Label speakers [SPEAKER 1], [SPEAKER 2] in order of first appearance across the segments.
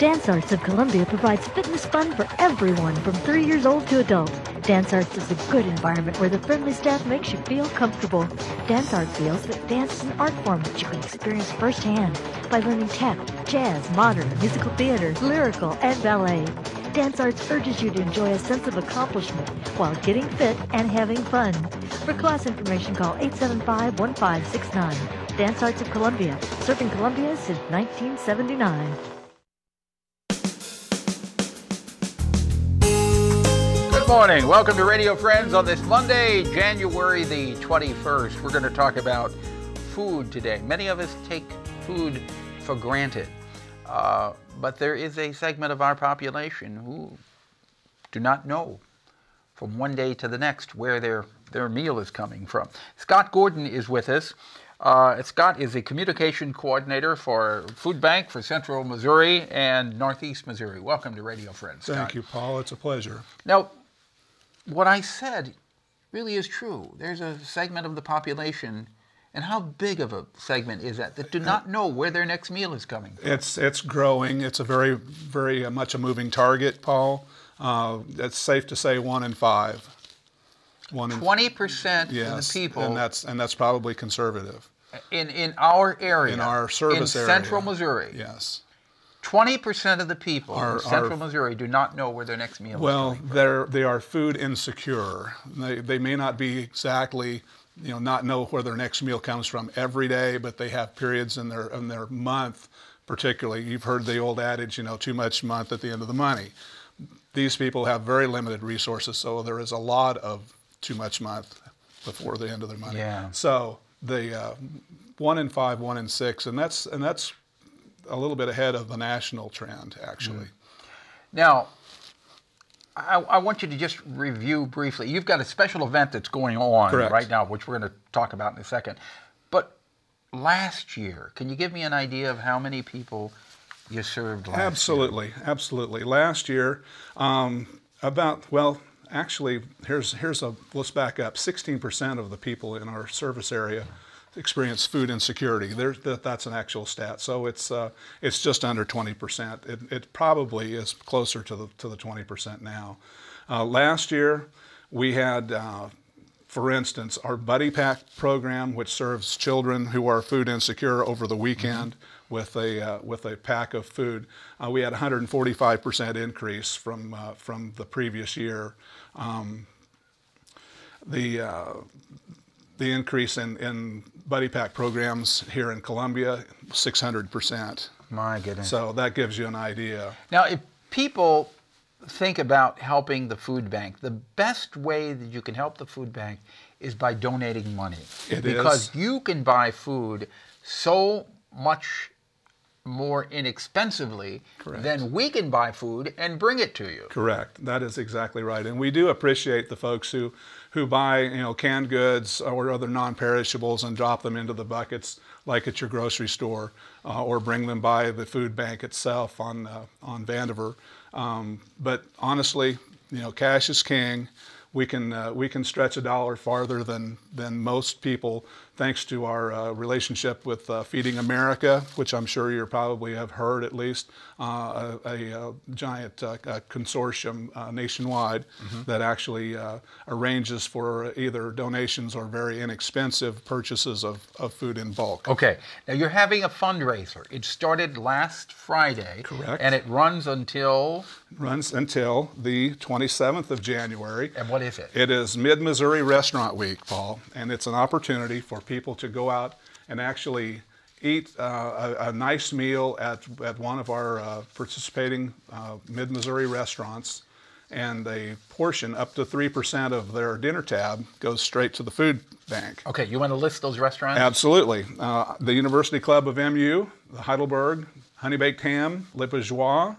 [SPEAKER 1] Dance Arts of Columbia provides fitness fun for everyone from 3 years old to adults. Dance Arts is a good environment where the friendly staff makes you feel comfortable. Dance Arts feels that dance is an art form that you can experience firsthand by learning tap, jazz, modern, musical theater, lyrical, and ballet. Dance Arts urges you to enjoy a sense of accomplishment while getting fit and having fun. For class information, call 875-1569. Dance Arts of Columbia, serving Columbia since 1979.
[SPEAKER 2] Good morning. Welcome to Radio Friends on this Monday, January the 21st. We're going to talk about food today. Many of us take food for granted, but there is a segment of our population who do not know from one day to the next where their meal is coming from. Scott Gordon is with us. Scott is a communication coordinator for Foodbank for Central Missouri and Northeast Missouri. Welcome to Radio Friends, Scott.
[SPEAKER 3] Thank you, Paul. It's a pleasure.
[SPEAKER 2] Now, what I said really is true. There's a segment of the population, and how big of a segment is that do not know where their next meal is coming from?
[SPEAKER 3] It's growing. It's a very much a moving target, Paul. It's safe to say 1 in 5.
[SPEAKER 2] 20% of the people,
[SPEAKER 3] and that's probably conservative.
[SPEAKER 2] In our area,
[SPEAKER 3] in our service area,
[SPEAKER 2] in Central Missouri,
[SPEAKER 3] yes,
[SPEAKER 2] 20% of the people in Central Missouri do not know where their next meal is coming from.
[SPEAKER 3] Well, they are food insecure. They may not be exactly, not know where their next meal comes from every day, but they have periods in their month, particularly. You've heard the old adage, too much month at the end of the money. These people have very limited resources, so there is a lot of too much month before the end of their money.
[SPEAKER 2] Yeah.
[SPEAKER 3] So the 1 in 5, 1 in 6, and that's a little bit ahead of the national trend, actually.
[SPEAKER 2] Now, I want you to just review briefly. You've got a special event that's going on
[SPEAKER 3] Correct.
[SPEAKER 2] right now, which we're going to talk about in a second. But last year, can you give me an idea of how many people you served last year?
[SPEAKER 3] Absolutely. Last year, actually, let's back up. 16% of the people in our service area experience food insecurity. That's an actual stat. So it's just under 20%. It probably is closer to the 20% now. Last year, we had, for instance, our Buddy Pack program, which serves children who are food insecure over the weekend with a pack of food. We had a 145% increase from the previous year. The increase in Buddy Pack programs here in Columbia, 600%.
[SPEAKER 2] My goodness.
[SPEAKER 3] So that gives you an idea.
[SPEAKER 2] Now, if people think about helping the food bank, the best way that you can help the food bank is by donating money. Because you can buy food so much more inexpensively than we can buy food and bring it to you.
[SPEAKER 3] Correct. That is exactly right. And we do appreciate the folks who buy canned goods or other non-perishables and drop them into the buckets like at your grocery store, or bring them by the food bank itself on Vandiver. But honestly, cash is king. We can stretch a dollar farther than most people, thanks to our relationship with Feeding America, which I'm sure you probably have heard at least, a giant consortium nationwide that actually arranges for either donations or very inexpensive purchases of food in bulk.
[SPEAKER 2] Okay, now you're having a fundraiser. It started last Friday.
[SPEAKER 3] Correct.
[SPEAKER 2] And it runs until?
[SPEAKER 3] Runs until the 27th of January.
[SPEAKER 2] And what is it?
[SPEAKER 3] It is Mid-Missouri Restaurant Week, Paul, and it's an opportunity for people to go out and actually eat a nice meal at one of our participating Mid-Missouri restaurants, and a portion, up to 3% of their dinner tab, goes straight to the food bank.
[SPEAKER 2] Okay, you want to list those restaurants?
[SPEAKER 3] Absolutely. The University Club of MU, the Heidelberg, Honey Baked Ham, Le Bourgeois,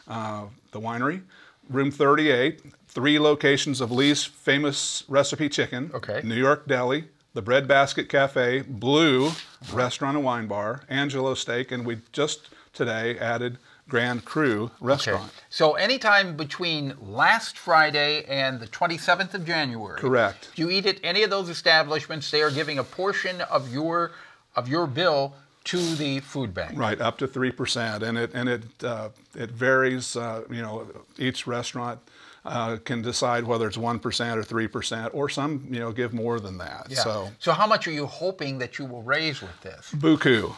[SPEAKER 3] the winery, Room 38, 3 locations of Lee's Famous Recipe Chicken, New York Deli, the Bread Basket Cafe, Blue Restaurant and Wine Bar, Angelo Steak, and we just today added Grand Cru Restaurant.
[SPEAKER 2] Okay. So anytime between last Friday and the 27th of January.
[SPEAKER 3] Correct.
[SPEAKER 2] If you eat at any of those establishments, they are giving a portion of your bill to the food bank.
[SPEAKER 3] Right, up to 3%, and it varies. You know, each restaurant can decide whether it's 1% or 3%, or some, you know, give more than that.
[SPEAKER 2] Yeah. So how much are you hoping that you will raise with this?
[SPEAKER 3] Buku.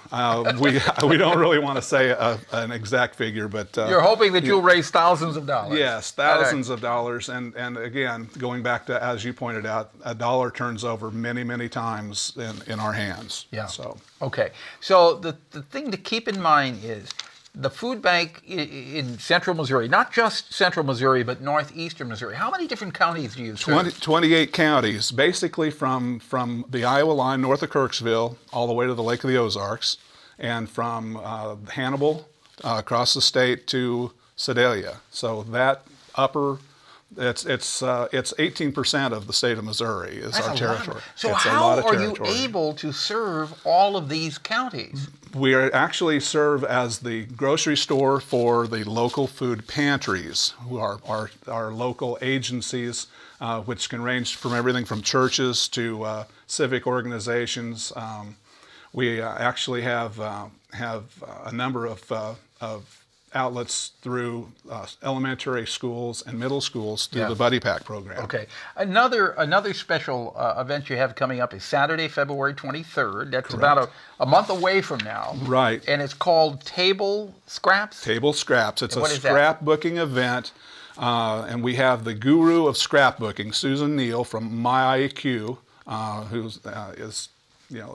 [SPEAKER 3] We don't really want to say an exact figure, but
[SPEAKER 2] you're hoping that you'll raise thousands of dollars.
[SPEAKER 3] Yes, thousands of dollars, and again, going back to, as you pointed out, a dollar turns over many times in our hands.
[SPEAKER 2] Yeah.
[SPEAKER 3] So
[SPEAKER 2] okay. So the thing to keep in mind is, the food bank in central Missouri, not just central Missouri, but northeastern Missouri. How many different counties do you serve?
[SPEAKER 3] 28 counties, basically from the Iowa line north of Kirksville all the way to the Lake of the Ozarks, and from Hannibal across the state to Sedalia. So that upper, it's 18% of the state of Missouri is our territory.
[SPEAKER 2] So how are you able to serve all of these counties?
[SPEAKER 3] We actually serve as the grocery store for the local food pantries, who are our local agencies, which can range from everything from churches to civic organizations. We actually have a number of outlets through elementary schools and middle schools through the Buddy Pack program.
[SPEAKER 2] Okay. Another special event you have coming up is Saturday, February 23rd. That's about a month away from now.
[SPEAKER 3] Right.
[SPEAKER 2] And it's called Table Scraps?
[SPEAKER 3] Table Scraps. It's a scrapbooking event. And we have the guru of scrapbooking, Susan Neal from My IQ, who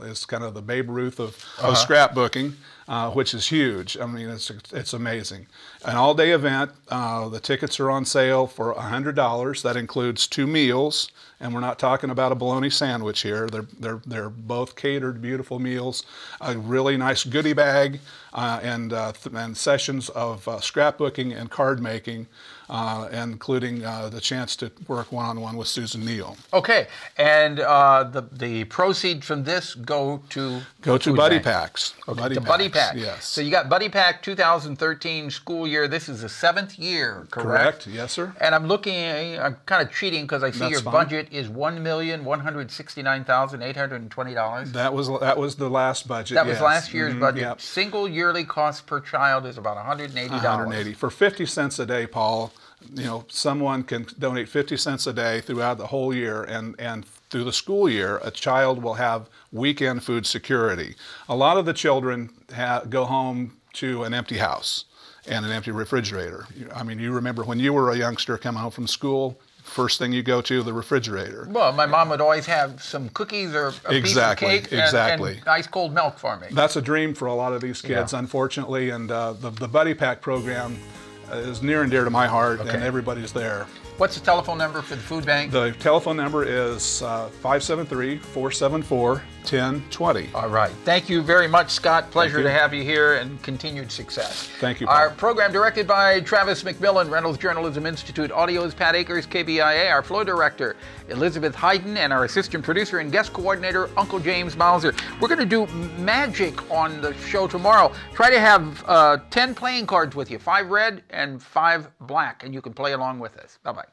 [SPEAKER 3] is kind of the Babe Ruth of scrapbooking, which is huge. I mean, it's amazing. An all-day event. The tickets are on sale for $100. That includes 2 meals, and we're not talking about a bologna sandwich here. They're both catered, beautiful meals. A really nice goodie bag, and sessions of scrapbooking and card making, including the chance to work one-on-one with Susan Neal.
[SPEAKER 2] Okay, and the proceeds from this go to
[SPEAKER 3] Buddy Packs.
[SPEAKER 2] Okay, Buddy Pack.
[SPEAKER 3] Yes.
[SPEAKER 2] So you got Buddy Pack 2013 school year. This is the 7th year, correct?
[SPEAKER 3] Correct. Yes, sir.
[SPEAKER 2] And I'm kind of cheating because I see your budget is $1,169,820.
[SPEAKER 3] That was the last budget.
[SPEAKER 2] That was last year's budget. Yep. Single yearly cost per child is about $180.
[SPEAKER 3] $180 for 50 cents a day, Paul. You know, someone can donate 50 cents a day throughout the whole year, and through the school year, a child will have weekend food security. A lot of the children go home to an empty house and an empty refrigerator. I mean, you remember when you were a youngster coming home from school, first thing you go to, the refrigerator.
[SPEAKER 2] Well, my mom would always have some cookies or a piece of cake and ice cold milk for me.
[SPEAKER 3] That's a dream for a lot of these kids, unfortunately, and the Buddy Pack program is near and dear to my heart, and everybody's there.
[SPEAKER 2] What's the telephone number for the food bank?
[SPEAKER 3] The telephone number is 573-474-1020.
[SPEAKER 2] All right. Thank you very much, Scott. Pleasure to have you here, and continued success.
[SPEAKER 3] Thank you, Paul.
[SPEAKER 2] Our program directed by Travis McMillen, Reynolds Journalism Institute. Audio is Pat Akers, KBIA. Our floor director, Elizabeth Hyden, and our assistant producer and guest coordinator, Uncle James Mauser. We're going to do magic on the show tomorrow. Try to have 10 playing cards with you, 5 red and 5 black, and you can play along with us. Bye-bye.